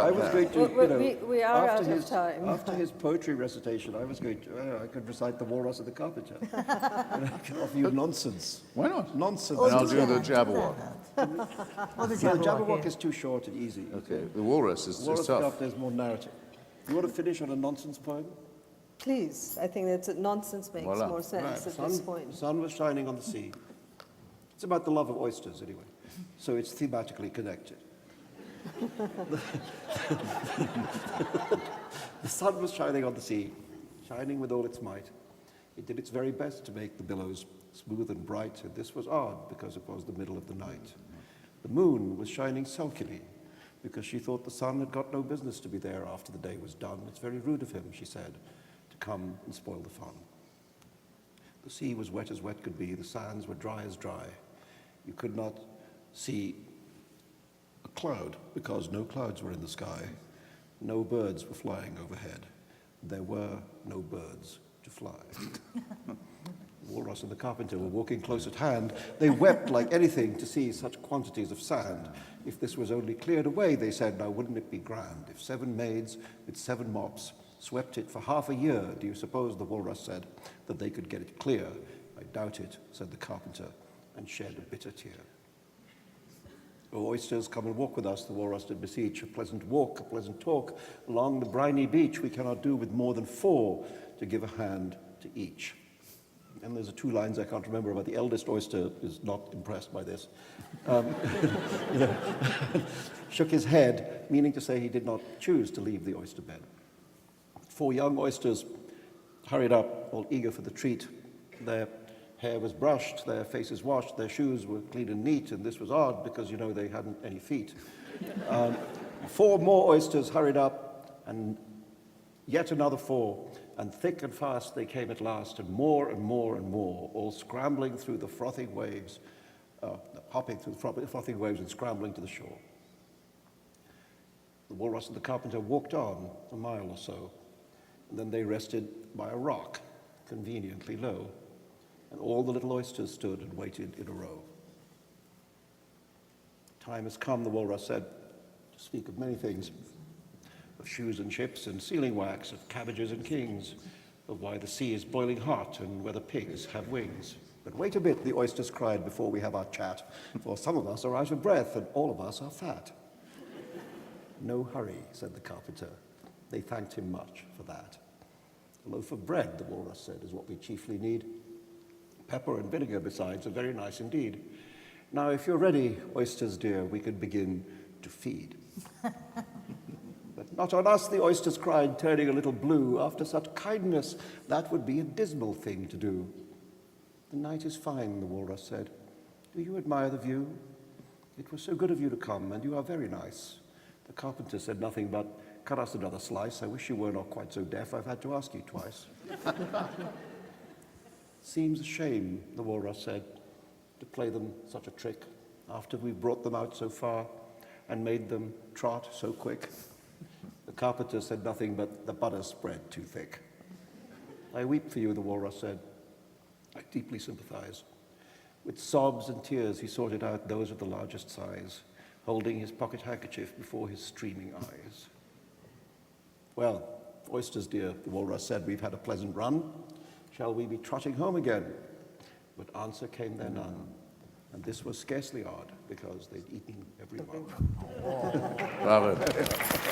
I was going to, we are out of time. after his poetry recitation, I was going to, I could recite the Walrus and the Carpenter. And I can offer you nonsense. Why not? Nonsense. And I'll do the Jabberwock. Or the The Jabberwock, Jabberwock yeah. is too short and easy. Okay, the Walrus is Walrus and tough. Carpenter is more narrative. You want to finish on a nonsense poem? Please, I think that nonsense makes Voila. more sense at this point. The sun was shining on the sea. It's about the love of oysters, anyway. So it's thematically connected. The sun was shining on the sea, shining with all its might. It did its very best to make the billows smooth and bright, and this was odd because it was the middle of the night. The moon was shining sulkily because she thought the sun had got no business to be there after the day was done. It's very rude of him, she said, to come and spoil the fun. The sea was wet as wet could be. The sands were dry as dry. You could not see a cloud because no clouds were in the sky. No birds were flying overhead. There were no birds to fly. The Walrus and the Carpenter were walking close at hand. They wept like anything to see such quantities of sand. If this was only cleared away, they said, now wouldn't it be grand if 7 maids with 7 mops swept it for half a year? Do you suppose, the Walrus said, that they could get it clear? I doubt it, said the Carpenter, and shed a bitter tear. Oh, oysters, come and walk with us, the Walrus did beseech. A pleasant walk, a pleasant talk along the briny beach. We cannot do with more than 4 to give a hand to each. And there's 2 lines I can't remember, but the eldest oyster is not impressed by this. Shook his head, meaning to say he did not choose to leave the oyster bed. 4 young oysters hurried up, all eager for the treat. Their hair was brushed, their faces washed, their shoes were clean and neat, and this was odd because, they hadn't any feet. 4 more oysters hurried up, and yet another 4, and thick and fast they came at last, and more and more and more, all scrambling through the frothing waves, hopping through the frothing waves and scrambling to the shore. The Walrus and the Carpenter walked on a mile or so, and then they rested by a rock, conveniently low, and all the little oysters stood and waited in a row. Time has come, the Walrus said, to speak of many things, of shoes and ships and sealing wax, of cabbages and kings, of why the sea is boiling hot and whether pigs have wings. But wait a bit, the oysters cried, before we have our chat, for some of us are out of breath and all of us are fat. No hurry, said the Carpenter. They thanked him much for that. A loaf of bread, the Walrus said, is what we chiefly need. Pepper and vinegar, besides, are very nice indeed. Now, if you're ready, oysters dear, we can begin to feed. But not on us, the oysters cried, turning a little blue. After such kindness, that would be a dismal thing to do. The night is fine, the Walrus said. Do you admire the view? It was so good of you to come, and you are very nice. The Carpenter said nothing but, cut us another slice. I wish you were not quite so deaf. I've had to ask you twice. Seems a shame, the Walrus said, to play them such a trick after we've brought them out so far and made them trot so quick. The Carpenter said nothing but the butter spread too thick. I weep for you, the Walrus said. I deeply sympathize. With sobs and tears, he sorted out those of the largest size, holding his pocket handkerchief before his streaming eyes. Well, oysters dear, the Walrus said, we've had a pleasant run. Shall we be trotting home again? But answer came there none. And this was scarcely odd, because they'd eaten every one. Bravo.